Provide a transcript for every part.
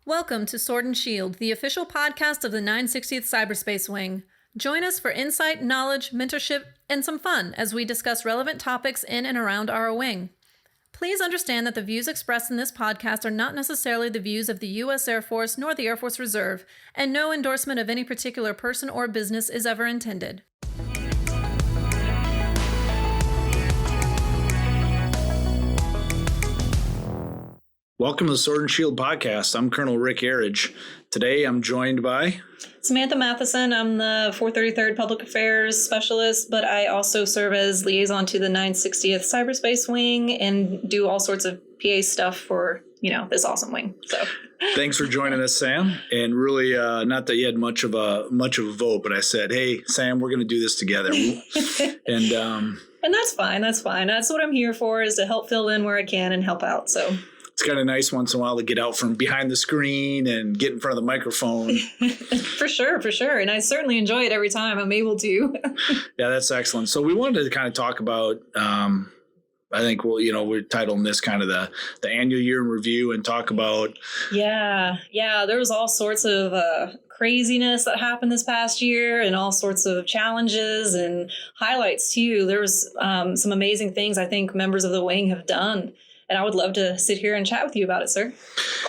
Welcome to Sword and Shield, the official podcast of the 960th Cyberspace Wing. Join us for insight, knowledge, mentorship, and some fun as we discuss relevant topics in and around our wing. Please understand that the views expressed in this podcast are not necessarily the views of the U.S. Air Force nor the Air Force Reserve, and no endorsement of any particular person or business is ever intended. Welcome to the Sword and Shield podcast. I'm Colonel Rick Erredge. Today I'm joined by Samantha Mathison. I'm the 433rd Public Affairs Specialist, but I also serve as liaison to the 960th Cyberspace Wing and do all sorts of PA stuff for, this awesome wing. So thanks for joining us, Sam. And really, not that you had much of a vote, but I said, hey, Sam, we're going to do this together. And that's fine. That's fine. That's what I'm here for, is to help fill in where I can and help out. So it's kind of nice once in a while to get out from behind the screen and get in front of the microphone. For sure. And I certainly enjoy it every time I'm able to. Yeah, that's excellent. So we wanted to kind of talk about, I think, we're titling this kind of the annual year in review and talk about. Yeah. There was all sorts of craziness that happened this past year and all sorts of challenges and highlights too. There was some amazing things I think members of the wing have done. And I would love to sit here and chat with you about it, sir.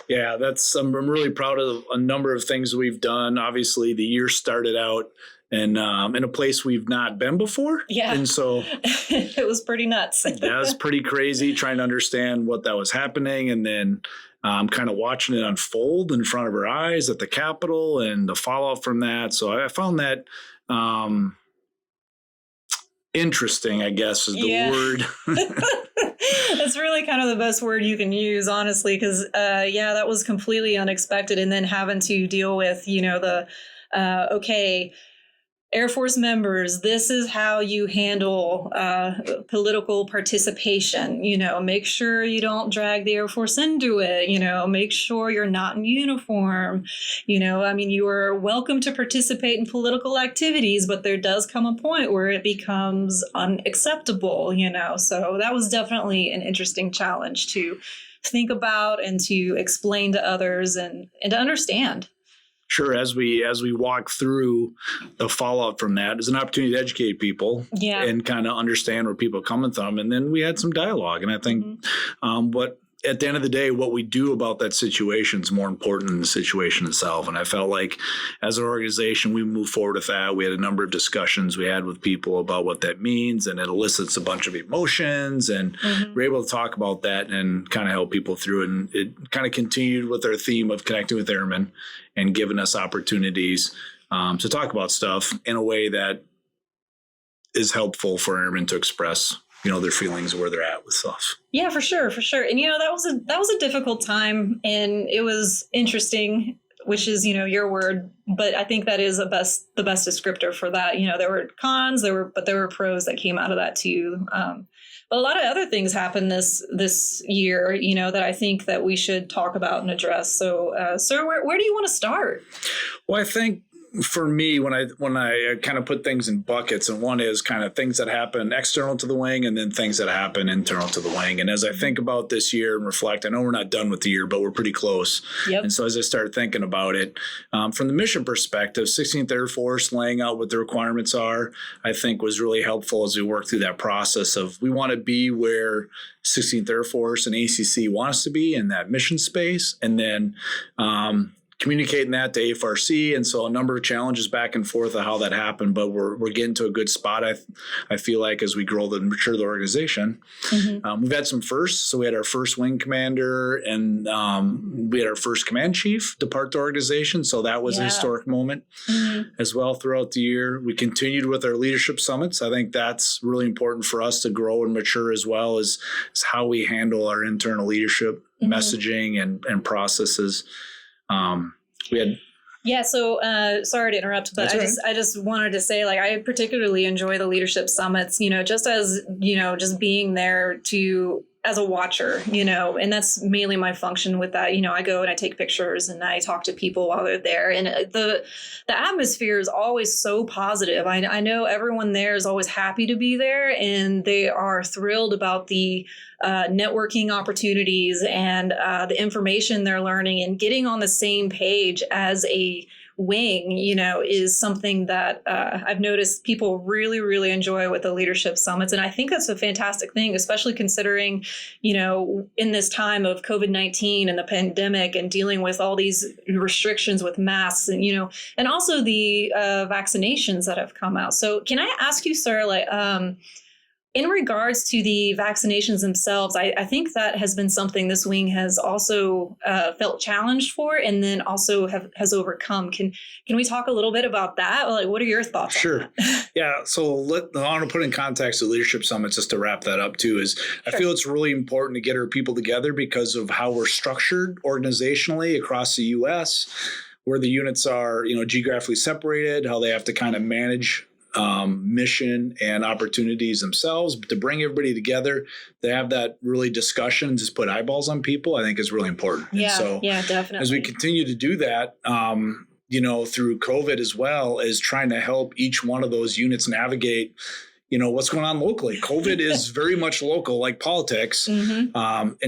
Yeah, I'm really proud of a number of things we've done. Obviously, the year started out in a place we've not been before. Yeah. And so it was pretty nuts. That was pretty crazy, trying to understand what that was happening, and then kind of watching it unfold in front of our eyes at the Capitol and the fallout from that. So I found that interesting, I guess, is the word. That's really kind of the best word you can use, honestly, because, that was completely unexpected. And then having to deal with, Air Force members, this is how you handle political participation. Make sure you don't drag the Air Force into it. Make sure you're not in uniform. You are welcome to participate in political activities, but there does come a point where it becomes unacceptable, So that was definitely an interesting challenge to think about and to explain to others and to understand. Sure. As we walk through the fallout from that, is an opportunity to educate people and kind of understand where people are coming from. And then we had some dialogue. And I think but at the end of the day, what we do about that situation is more important than the situation itself. And I felt like as an organization, we moved forward with that. We had a number of discussions we had with people about what that means, and it elicits a bunch of emotions. And we're able to talk about that and kind of help people through it. And it kind of continued with our theme of connecting with airmen and giving us opportunities to talk about stuff in a way that is helpful for airmen to express their feelings, where they're at with stuff. Yeah, for sure. And, that was a difficult time, and it was interesting, which is, your word. But I think that is the best descriptor for that. There were cons, but there were pros that came out of that too. But a lot of other things happened this year, that I think that we should talk about and address. So, sir, where do you want to start? Well, I think for me, when I kind of put things in buckets, and one is kind of things that happen external to the wing and then things that happen internal to the wing. And as I think about this year and reflect, I know we're not done with the year, but we're pretty close. Yep. And so as I start thinking about it, from the mission perspective, 16th Air Force laying out what the requirements are, I think was really helpful as we work through that process of we want to be where 16th Air Force and ACC want us to be in that mission space. And then communicating that to AFRC, and so a number of challenges back and forth of how that happened, but we're getting to a good spot. I feel like as we grow and mature the organization, we've had some firsts. So we had our first wing commander, and we had our first command chief depart the organization. So that was a historic moment as well throughout the year. We continued with our leadership summits. I think that's really important for us to grow and mature as well as how we handle our internal leadership messaging and processes. So sorry to interrupt, but I just wanted to say, I particularly enjoy the leadership summits, just as, just being there to as a watcher, and that's mainly my function with that. I go and I take pictures and I talk to people while they're there. And the atmosphere is always so positive. I know everyone there is always happy to be there, and they are thrilled about the networking opportunities and the information they're learning, and getting on the same page as a wing, is something that I've noticed people really, really enjoy with the leadership summits. And I think that's a fantastic thing, especially considering, in this time of COVID-19 and the pandemic and dealing with all these restrictions with masks and, and also the vaccinations that have come out. So can I ask you, sir, in regards to the vaccinations themselves, I think that has been something this wing has also felt challenged for, and then also has overcome. Can we talk a little bit about that? What are your thoughts? Sure. On that? Yeah. So I want to put in context the leadership summits just to wrap that up too. Is I feel it's really important to get our people together because of how we're structured organizationally across the U.S., where the units are, geographically separated, how they have to kind of manage mission and opportunities themselves, but to bring everybody together, to have that really discussion, just put eyeballs on people, I think is really important. Yeah, and so definitely. As we continue to do that, through COVID as well, is trying to help each one of those units navigate, what's going on locally. COVID is very much local, like politics, and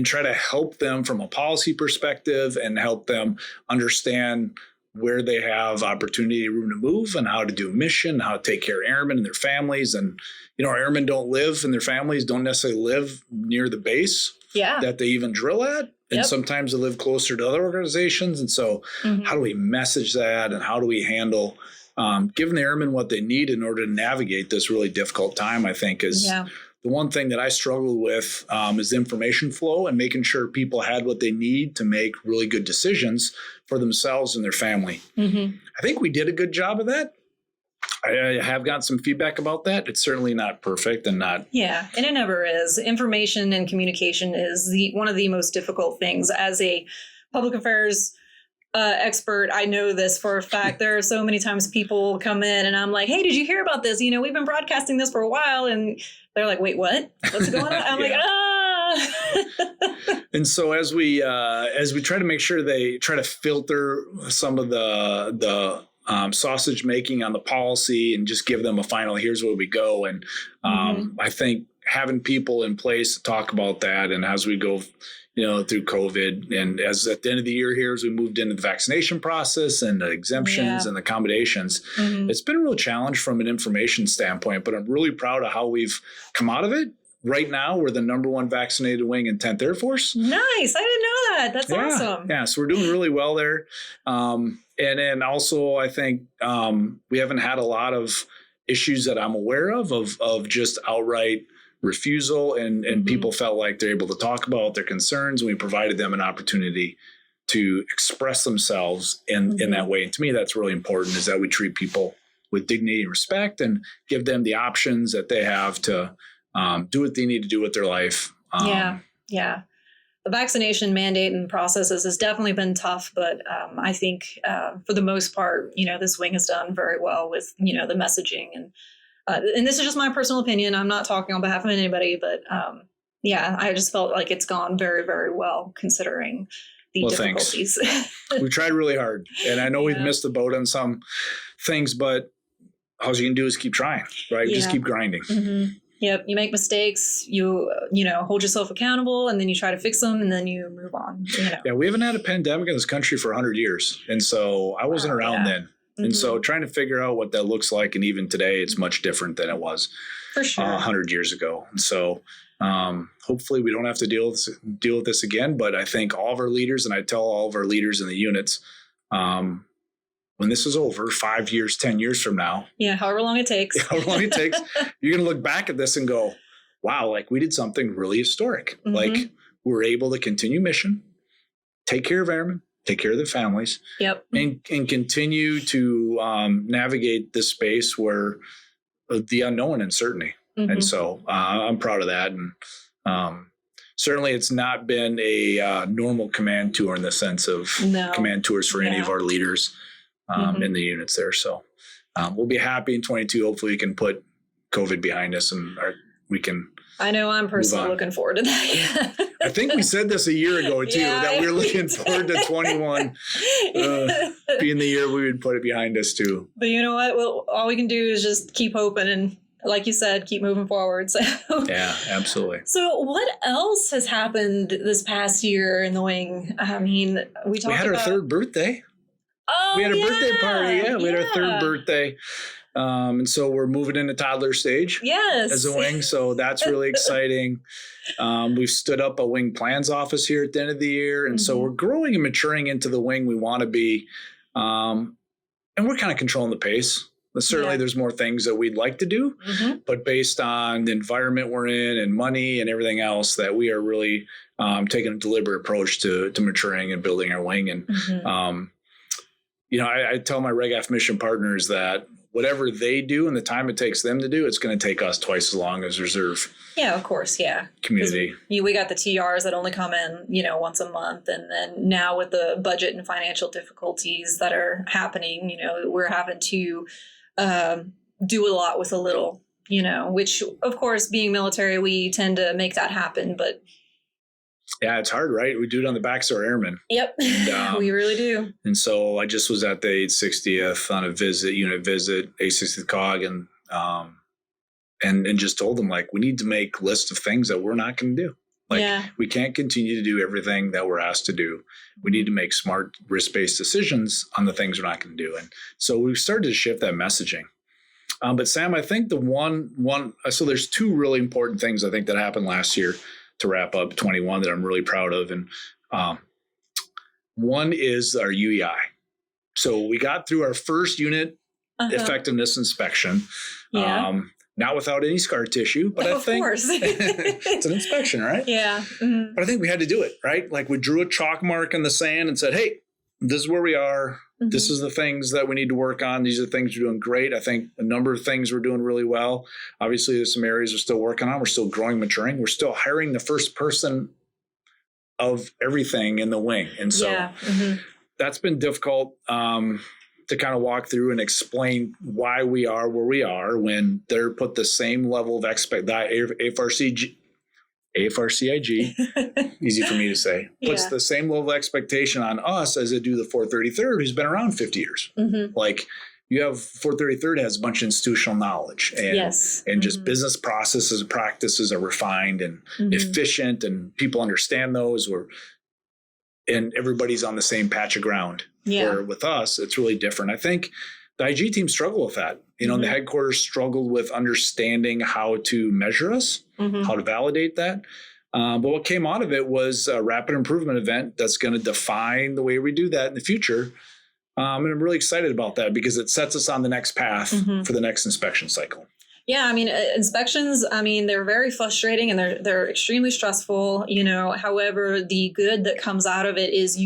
try to help them from a policy perspective and help them understand where they have opportunity, room to move, and how to do mission, how to take care of airmen and their families. And, our airmen don't live, and their families don't necessarily live near the base that they even drill at. And sometimes they live closer to other organizations. And so how do we message that, and how do we handle giving the airmen what they need in order to navigate this really difficult time, I think is the one thing that I struggle with is information flow and making sure people had what they need to make really good decisions for themselves and their family. I think we did a good job of that. I have gotten some feedback about that. It's certainly not perfect and not. Yeah, and it never is. Information and communication is one of the most difficult things. As a public affairs expert, I know this for a fact. There are so many times people come in and I'm like, hey, did you hear about this? We've been broadcasting this for a while. And they're like, wait, what? What's going on? I'm like, And so as we try to make sure they try to filter some of the sausage making on the policy and just give them a final, here's where we go. And I think having people in place to talk about that, and as we go through COVID, and as at the end of the year here, as we moved into the vaccination process and the exemptions and the accommodations, it's been a real challenge from an information standpoint, but I'm really proud of how we've come out of it. Right now, we're the #1 vaccinated wing in 10th Air Force. Nice. I didn't know that. That's awesome. Yeah. So we're doing really well there. And then also, I think we haven't had a lot of issues that I'm aware of just outright refusal, and people felt like they're able to talk about their concerns, and we provided them an opportunity to express themselves in that way. And to me, that's really important, is that we treat people with dignity and respect and give them the options that they have to do what they need to do with their life. Yeah. The vaccination mandate and processes has definitely been tough, but I think for the most part, this wing has done very well with, the messaging. And this is just my personal opinion. I'm not talking on behalf of anybody, but I just felt like it's gone very, very well considering the difficulties. We tried really hard, and I know we've missed the boat on some things, but all you can do is keep trying, right? Just keep grinding. Yep. You make mistakes, you hold yourself accountable, and then you try to fix them, and then you move on. Yeah. We haven't had a pandemic in this country for 100 years. And so I wasn't around then. And so trying to figure out what that looks like. And even today, it's much different than it was for sure 100 years ago. And so hopefully we don't have to deal with this again. But I think all of our leaders, and I tell all of our leaders in the units, when this is over, 5 years, 10 years from now. Yeah, however long it takes. You're going to look back at this and go, wow, like we did something really historic. Like we were able to continue mission, take care of airmen, take care of their families, and continue to navigate this space where the unknown and uncertainty. And so I'm proud of that. And certainly it's not been a normal command tour in the sense of command tours for any of our leaders. In the units there. So we'll be happy in 22. Hopefully we can put COVID behind us and we can I know I'm personally looking forward to that. I think we said this a year ago too, that we were looking forward to 21 being the year we would put it behind us too. But you know what? Well, all we can do is just keep hoping and, like you said, keep moving forward. So yeah, absolutely. So what else has happened this past year in the wing? I mean, we had our third birthday. Oh, we had a birthday party. Yeah, we had our third birthday. And so we're moving into toddler stage as a wing. So that's really exciting. We've stood up a wing plans office here at the end of the year. And so we're growing and maturing into the wing we want to be. And we're kind of controlling the pace. Certainly there's more things that we'd like to do, but based on the environment we're in and money and everything else, that we are really taking a deliberate approach to maturing and building our wing. And, I tell my RegAF mission partners that whatever they do and the time it takes them to do, it's going to take us twice as long as reserve. Yeah, of course. Yeah. Community. We got the TRs that only come in, once a month. And then now with the budget and financial difficulties that are happening, we're having to do a lot with a little, which of course being military, we tend to make that happen, but yeah, it's hard, right? We do it on the backs of our airmen. Yep, and, we really do. And so I just was at the 860th on a unit visit, 860th COG, and just told them, like, we need to make lists of things that we're not going to do. We can't continue to do everything that we're asked to do. We need to make smart risk-based decisions on the things we're not going to do. And so we've started to shift that messaging. But Sam, I think so there's two really important things I think that happened last year to wrap up 21 that I'm really proud of. And one is our UEI. So we got through our first unit effectiveness inspection. Not without any scar tissue, but I think it's an inspection, right? Yeah. Mm-hmm. But I think we had to do it, right? Like we drew a chalk mark in the sand and said, hey, this is where we are. Mm-hmm. This is the things that we need to work on. These are the things we're doing great. I think a number of things we're doing really well. Obviously, there's some areas we're still working on. We're still growing, maturing. We're still hiring the first person of everything in the wing. And so that's been difficult to kind of walk through and explain why we are where we are when they're put the same level of AFRCIG, easy for me to say, puts the same level of expectation on us as they do the 433rd, who's been around 50 years. Mm-hmm. Like you have 433rd has a bunch of institutional knowledge and just business processes and practices are refined and efficient and people understand those and everybody's on the same patch of ground. Where with us, it's really different. I think the IG team struggled with that. The headquarters struggled with understanding how to measure us, how to validate that. But what came out of it was a rapid improvement event that's going to define the way we do that in the future. And I'm really excited about that because it sets us on the next path for the next inspection cycle. Yeah, I mean, inspections, they're very frustrating and they're extremely stressful, however, the good that comes out of it is,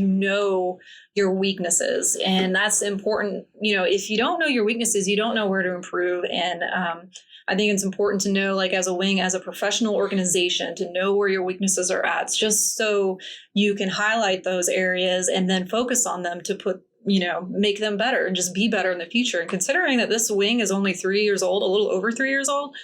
your weaknesses. And that's important. If you don't know your weaknesses, you don't know where to improve. And I think it's important to know, like as a wing, as a professional organization, to know where your weaknesses are at, just so you can highlight those areas and then focus on them to make them better and just be better in the future. And considering that this wing is only 3 years old, a little over 3 years old,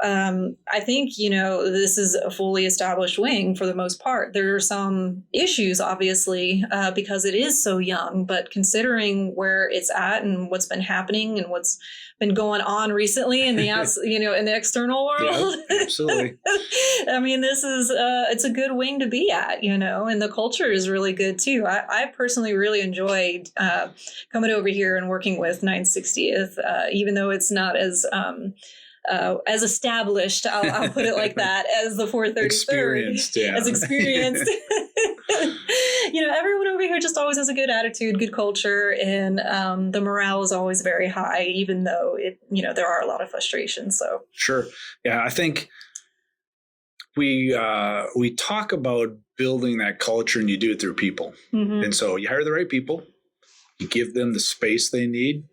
I think, this is a fully established wing for the most part. There are some issues, obviously, because it is so young, but considering where it's at and what's been happening and what's been going on recently in the in the external world. Yeah, absolutely. This is it's a good wing to be at, and the culture is really good too. I personally really enjoyed coming over here and working with 960th, even though it's not as established, I'll put it like that, as the 433rd. Experienced, yeah. As experienced. Everyone over here just always has a good attitude, good culture, and the morale is always very high, even though there are a lot of frustrations. So sure, yeah, I think we talk about building that culture, and you do it through people, and so you hire the right people, you give them the space they need,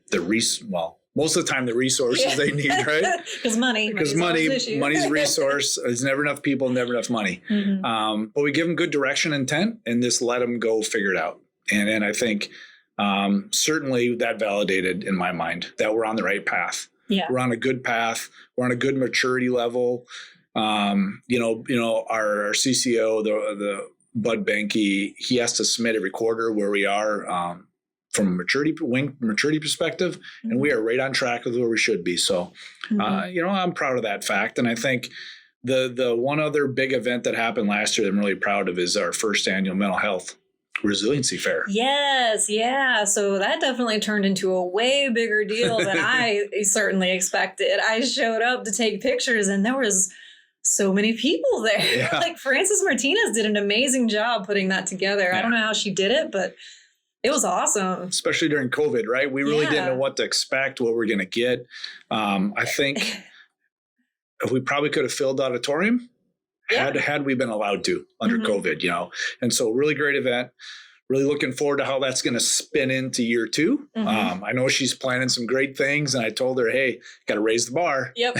most of the time, the resources they need, right? Because money's a resource. There's never enough people, never enough money. But we give them good direction, intent, and just let them go figure it out. And I think certainly that validated in my mind that we're on the right path. Yeah. We're on a good path. We're on a good maturity level. Our CCO, the Bud Banky, he has to submit every quarter where we are from a maturity perspective, and we are right on track with where we should be. So, I'm proud of that fact. And I think the one other big event that happened last year that I'm really proud of is our first annual mental health Resiliency Fair. Yes, yeah. So that definitely turned into a way bigger deal than I certainly expected. I showed up to take pictures and there was so many people there. Yeah. Like Frances Martinez did an amazing job putting that together. Yeah. I don't know how she did it, but it was awesome. Especially during COVID, right? We really didn't know what to expect, what we're going to get. I think we probably could have filled the auditorium had we been allowed to under COVID, And so really great event. Really looking forward to how that's going to spin into year 2. I know she's planning some great things, and I told her, hey, got to raise the bar. Yep.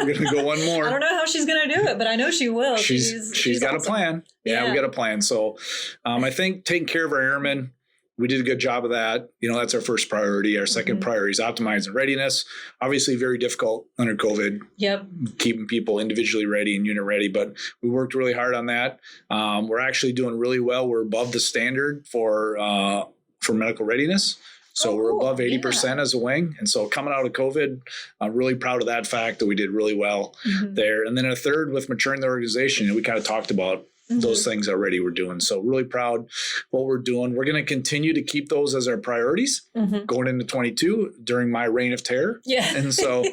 We're going to go one more. I don't know how she's going to do it, but I know she will. She's got awesome. A plan. Yeah, we got a plan. So I think taking care of our airmen, we did a good job of that. That's our first priority. Our second priority is optimizing readiness. Obviously, very difficult under COVID. Yep. Keeping people individually ready and unit ready, but we worked really hard on that. We're actually doing really well. We're above the standard for medical readiness. So we're above 80% as a wing. And so coming out of COVID, I'm really proud of that fact that we did really well there. And then a third with maturing the organization, we kind of talked about those things already we're doing. So really proud what we're doing. We're going to continue to keep those as our priorities going into 22 during my reign of terror. Yeah. And so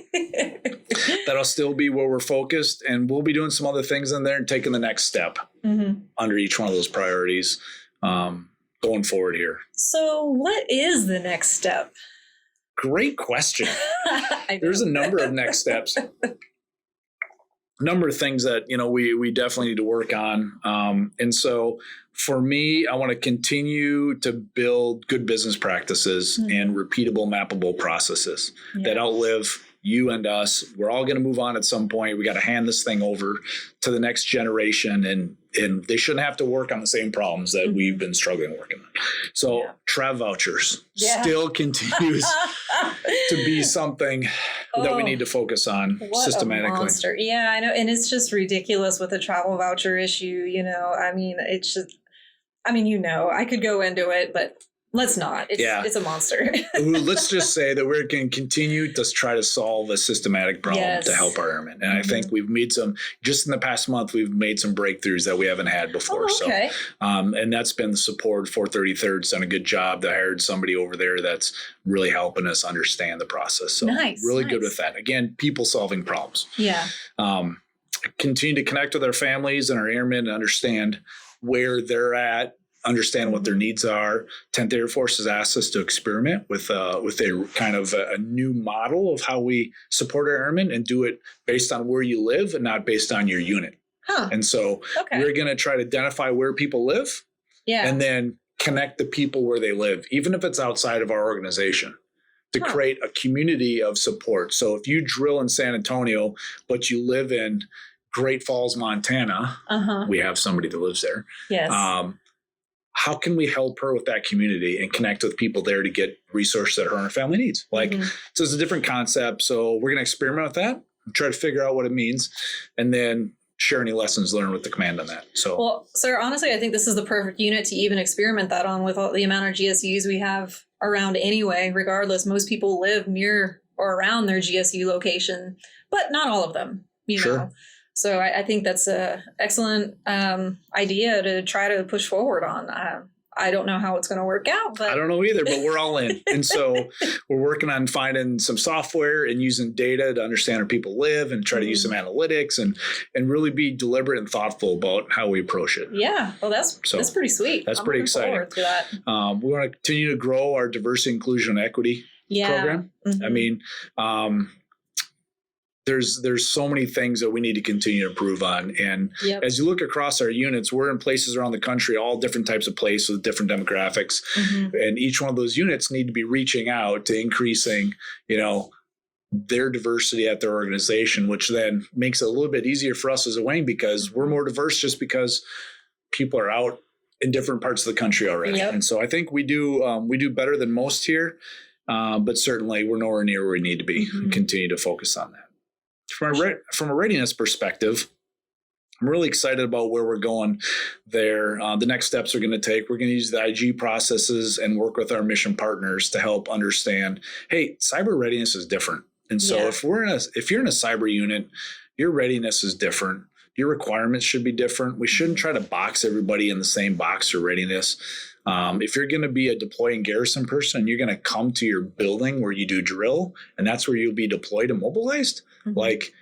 that'll still be where we're focused, and we'll be doing some other things in there and taking the next step under each one of those priorities going forward here. So what is the next step? Great question. There's a number of next steps. Number of things that, we definitely need to work on. And so for me, I want to continue to build good business practices and repeatable, mappable processes that outlive you and us. We're all going to move on at some point. We got to hand this thing over to the next generation, and they shouldn't have to work on the same problems that we've been struggling working on. So travel vouchers still continues to be something that we need to focus on systematically. A monster. Yeah, I know. And it's just ridiculous with the travel voucher issue. It's just, I could go into it, but let's not. It's a monster. Let's just say that we're going to continue to try to solve a systematic problem to help our airmen. And I think we've made just in the past month, we've made some breakthroughs that we haven't had before. Okay. So, and that's been the support. 433rd's done a good job. They hired somebody over there that's really helping us understand the process. So really good with that. Again, people solving problems. Yeah. Continue to connect with our families and our airmen and understand where they're at, understand what their needs are. 10th Air Force has asked us to experiment with a kind of a new model of how we support our airmen and do it based on where you live and not based on your unit. And so we're going to try to identify where people live and then connect the people where they live, even if it's outside of our organization, to create a community of support. So if you drill in San Antonio, but you live in Great Falls, Montana, we have somebody that lives there. Yes. How can we help her with that community and connect with people there to get resources that her and her family needs? So it's a different concept. So we're going to experiment with that and try to figure out what it means, and then share any lessons learned with the command on that. So, well, sir, honestly, I think this is the perfect unit to even experiment that on with all the amount of GSUs we have around anyway. Regardless, most people live near or around their GSU location, but not all of them, know. So I think that's an excellent idea to try to push forward on. I don't know how it's going to work out, but I don't know either, but we're all in. And so we're working on finding some software and using data to understand where people live and try to use some analytics and really be deliberate and thoughtful about how we approach it. Yeah. Well, that's pretty sweet. That's pretty exciting. Forward to that. We want to continue to grow our diversity, inclusion, and equity program. I mean, there's so many things that we need to continue to improve on. And as you look across our units, we're in places around the country, all different types of places with different demographics. And each one of those units need to be reaching out to increasing, their diversity at their organization, which then makes it a little bit easier for us as a wing because we're more diverse just because people are out in different parts of the country already. And so I think we do better than most here, but certainly we're nowhere near where we need to be and continue to focus on that. from a readiness perspective, I'm really excited about where we're going there. The next steps we're going to take, we're going to use the IG processes and work with our mission partners to help understand, hey, cyber readiness is different. And so if you're in a cyber unit, your readiness is different. Your requirements should be different. We shouldn't try to box everybody in the same box for readiness. If you're going to be a deploying garrison person, you're going to come to your building where you do drill, and that's where you'll be deployed and mobilized. Like,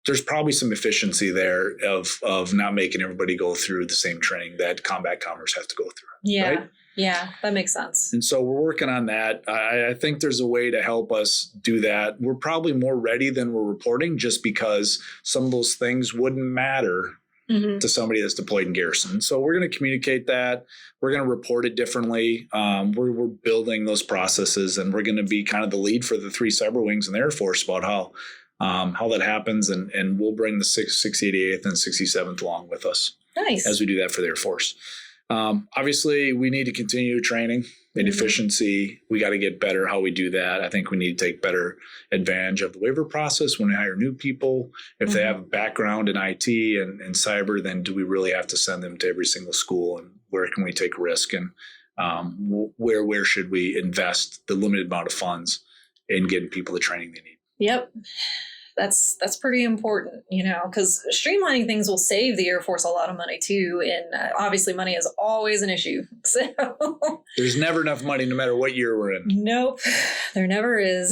there's probably some efficiency there of not making everybody go through the same training that combat commers have to go through. Yeah. Right? Yeah, that makes sense. And so we're working on that. I think there's a way to help us do that. We're probably more ready than we're reporting, just because some of those things wouldn't matter to somebody that's deployed in garrison. So we're going to communicate that. We're going to report it differently. We're building those processes, and we're going to be kind of the lead for the 3 cyber wings in the Air Force about how that happens. And we'll bring the 688th and 67th along with us. Nice. As we do that for the Air Force. Obviously, we need to continue training and efficiency. We got to get better how we do that. I think we need to take better advantage of the waiver process when we hire new people. If they have a background in IT and cyber, then do we really have to send them to every single school? And where can we take risk? And where should we invest the limited amount of funds in getting people the training they need? Yep. That's pretty important, because streamlining things will save the Air Force a lot of money too. And obviously money is always an issue. So there's never enough money no matter what year we're in. Nope, there never is.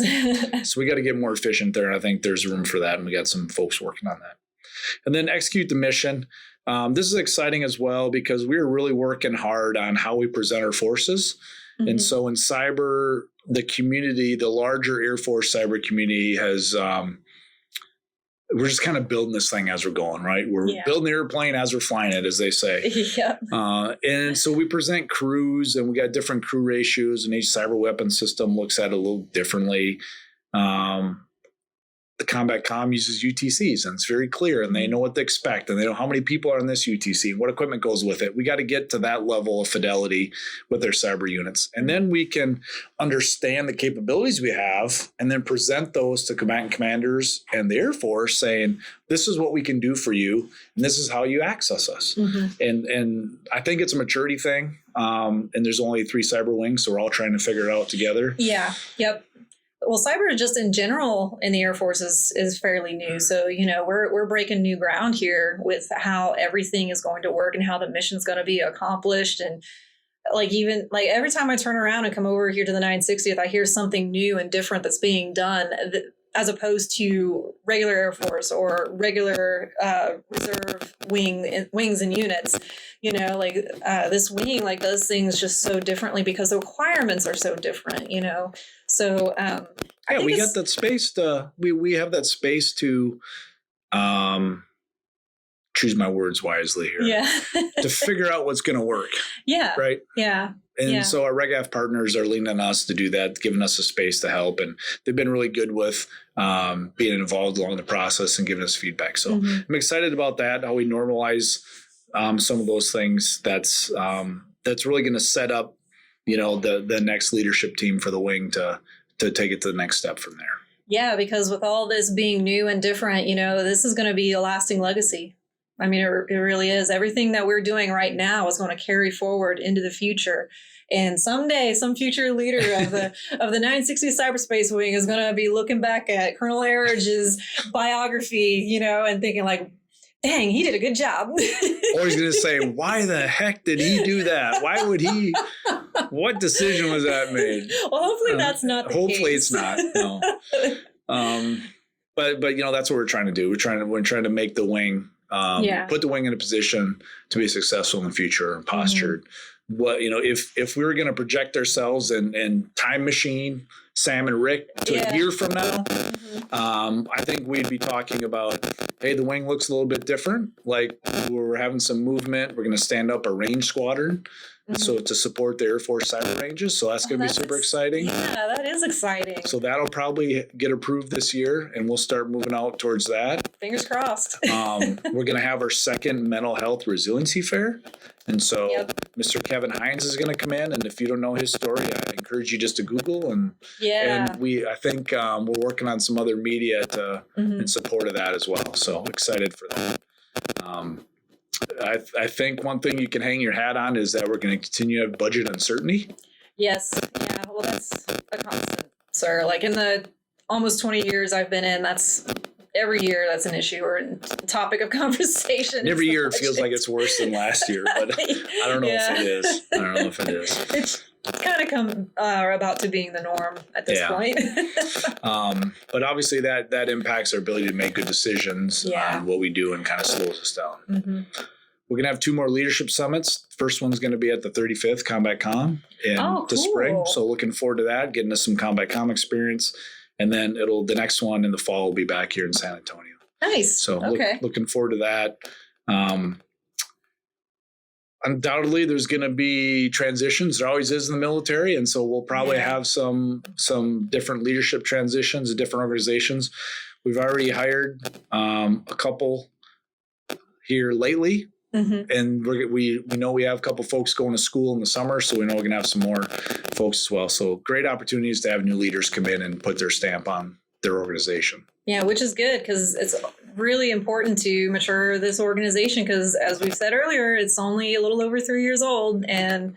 So we got to get more efficient there. And I think there's room for that. And we got some folks working on that. And then execute the mission. This is exciting as well, because we're really working hard on how we present our forces. And so in cyber, the community, the larger Air Force cyber community has, we're just kind of building this thing as we're going, right? We're building the airplane as we're flying it, as they say. And so we present crews, and we got different crew ratios, and each cyber weapon system looks at it a little differently. The combat comm uses UTCs, and it's very clear, and they know what to expect, and they know how many people are in this UTC and what equipment goes with it. We got to get to that level of fidelity with their cyber units. And then we can understand the capabilities we have and then present those to combatant commanders and the Air Force, saying, this is what we can do for you, and this is how you access us. And I think it's a maturity thing. And there's only 3 cyber wings, so we're all trying to figure it out together. Yeah. Yep. Well, cyber just in general in the Air Force is fairly new. So, we're breaking new ground here with how everything is going to work and how the mission is going to be accomplished. And even every time I turn around and come over here to the 960th, I hear something new and different that's being done, as opposed to regular Air Force or regular reserve wings and units. This wing does things just so differently because the requirements are so different. So we got that space to we have that space to choose my words wisely here. Yeah. To figure out what's going to work. Yeah. Right. Yeah. And so our RegAF partners are leaning on us to do that, giving us a space to help. And they've been really good with being involved along the process and giving us feedback. So I'm excited about that, how we normalize some of those things. That's really going to set up, the next leadership team for the wing to take it to the next step from there. Yeah, because with all this being new and different, this is going to be a lasting legacy. I mean, it really is. Everything that we're doing right now is going to carry forward into the future. And someday, some future leader of the 960 Cyberspace Wing is going to be looking back at Colonel Erredge's biography, and thinking dang, he did a good job. Or he's going to say, why the heck did he do that? Why would he? What decision was that made? Well, hopefully that's not the hopefully case. It's not. No. But that's what we're trying to do. We're trying to make the wing, put the wing in a position to be successful in the future and postured. What, if we were going to project ourselves in time machine, Sam and Rick to a year from now, I think we'd be talking about, hey, the wing looks a little bit different. We're having some movement. We're going to stand up a range squadron. So to support the Air Force cyber ranges. So that's going to be super exciting. Yeah, that is exciting. So that'll probably get approved this year, and we'll start moving out towards that. Fingers crossed. We're going to have our second mental health resiliency fair. And so Mr. Kevin Hines is going to come in. And if you don't know his story, I encourage you just to Google. And I think we're working on some other media in support of that as well. So excited for that. I think one thing you can hang your hat on is that we're going to continue to have budget uncertainty. Yes. Yeah. Well, that's a constant, sir. Like in the almost 20 years I've been in, that's every year that's an issue or a topic of conversation. And every year it feels like it's worse than last year, but I don't know if it is. It's kind of come about to being the norm at this point. But obviously that impacts our ability to make good decisions on what we do and kind of slows us down. Mm-hmm. We're going to have 2 more leadership summits. First one's going to be at the 35th Combat Com in the spring. So looking forward to that, getting us some Combat Com experience. And then the next one in the fall will be back here in San Antonio. Nice. So looking forward to that. Undoubtedly, there's going to be transitions. There always is in the military. And so we'll probably have some different leadership transitions at different organizations. We've already hired a couple here lately. Mm-hmm. And we know we have a couple folks going to school in the summer, so we know we're going to have some more folks as well. So great opportunities to have new leaders come in and put their stamp on their organization. Yeah, which is good because it's really important to mature this organization because, as we've said earlier, it's only a little over 3 years old and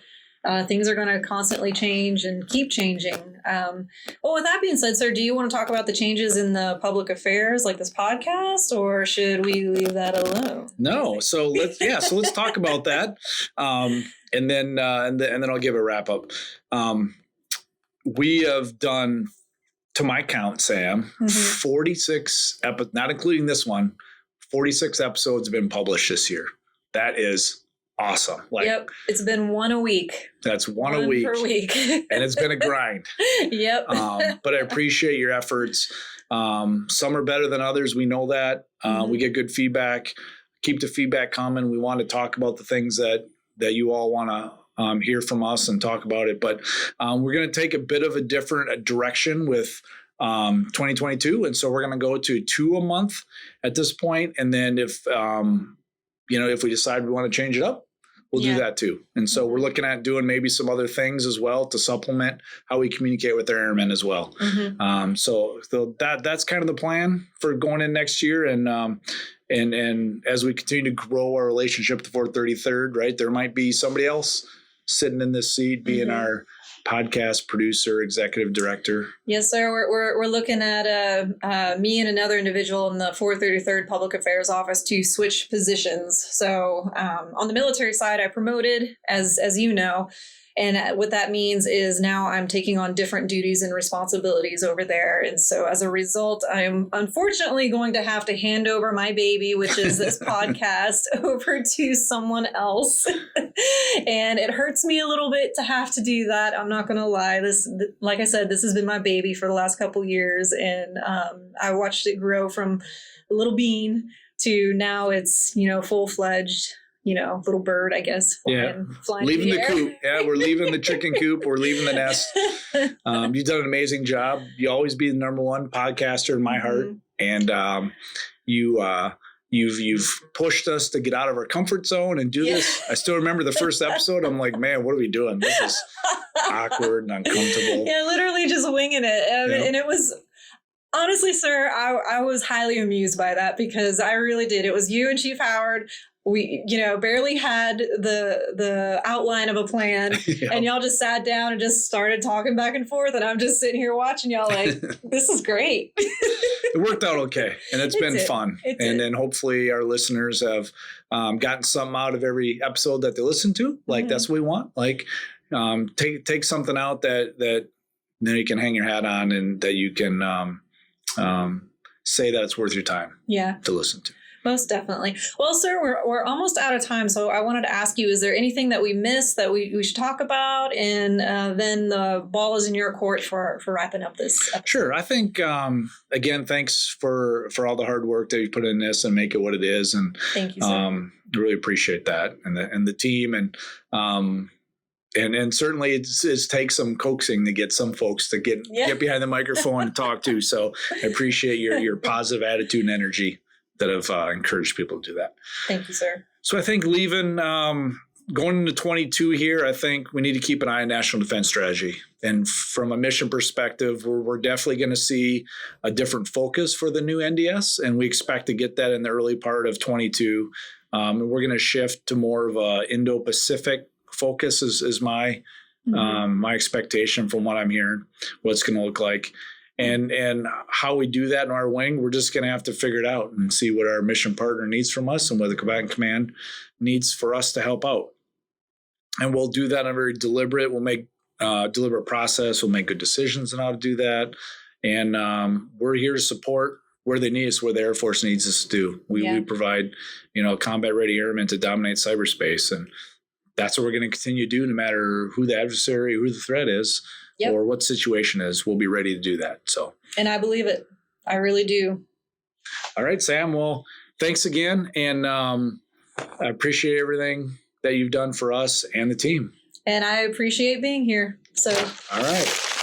things are going to constantly change and keep changing. Well, with that being said, sir, do you want to talk about the changes in the public affairs like this podcast, or should we leave that alone? No. So let's talk about that. And then I'll give a wrap up. We have done, to my count, Sam, 46 episodes, not including this one, 46 episodes have been published this year. That is awesome. It's been one a week. That's one a week. Per week. And it's been a grind. Yep. But I appreciate your efforts. Some are better than others. We know that. We get good feedback. Keep the feedback coming. We want to talk about the things that you all want to hear from us and talk about it. But we're going to take a bit of a different direction with 2022. And so we're going to go to 2 a month at this point. And then if we decide we want to change it up, we'll do that too. And so we're looking at doing maybe some other things as well to supplement how we communicate with our airmen as well. Mm-hmm. So that's kind of the plan for going in next year. And as we continue to grow our relationship with the 433rd, right, there might be somebody else sitting in this seat being our podcast producer, executive director. Yes, sir. We're looking at me and another individual in the 433rd Public Affairs Office to switch positions. So on the military side, I promoted, as you know, and what that means is now I'm taking on different duties and responsibilities over there. And so as a result, I'm unfortunately going to have to hand over my baby, which is this podcast, over to someone else. And it hurts me a little bit to have to do that. I'm not going to lie. Like I said, this has been my baby for the last couple years. And I watched it grow from a little bean to now it's, full-fledged, little bird, I guess. Flying leaving the coop. Yeah, we're leaving the chicken coop. We're leaving the nest. You've done an amazing job. You always be the number one podcaster in my heart. And you've pushed us to get out of our comfort zone and do this. I still remember the first episode. I'm like, man, what are we doing? This is awkward and uncomfortable. Yeah, literally just winging it. And it was... Honestly, sir, I was highly amused by that because I really did. It was you and Chief Howard. We, barely had the outline of a plan, and y'all just sat down and just started talking back and forth. And I'm just sitting here watching y'all like, this is great. It worked out okay, and it's been fun. And then hopefully our listeners have gotten something out of every episode that they listen to. Like that's what we want. Like take something out that you can hang your hat on, and that you can say that it's worth your time to listen to. Most definitely. Well, sir, we're almost out of time. So I wanted to ask you, is there anything that we missed that we should talk about? And then the ball is in your court for wrapping up this episode. Sure. I think, again, thanks for all the hard work that you put in this and make it what it is. And thank you, sir. I really appreciate that and the team. And certainly it takes some coaxing to get some folks to get behind the microphone and talk to. So I appreciate your positive attitude and energy that have encouraged people to do that. Thank you, sir. So I think leaving going into 22 here, I think we need to keep an eye on national defense strategy. And from a mission perspective, we're definitely going to see a different focus for the new NDS, and we expect to get that in the early part of 22. And we're going to shift to more of a Indo-Pacific focus is my my expectation from what I'm hearing, what it's going to look like. And how we do that in our wing, we're just going to have to figure it out and see what our mission partner needs from us and what the combatant command needs for us to help out. And we'll do that in a very deliberate, we'll make deliberate process. We'll make good decisions on how to do that. And we're here to support where they need us, where the Air Force needs us to do. We provide, combat ready airmen to dominate cyberspace. And that's what we're going to continue to do no matter who the adversary, who the threat is, or what situation is. We'll be ready to do that. So, and I believe it. I really do. All right, Sam. Well, thanks again. And I appreciate everything that you've done for us and the team. And I appreciate being here. So, all right.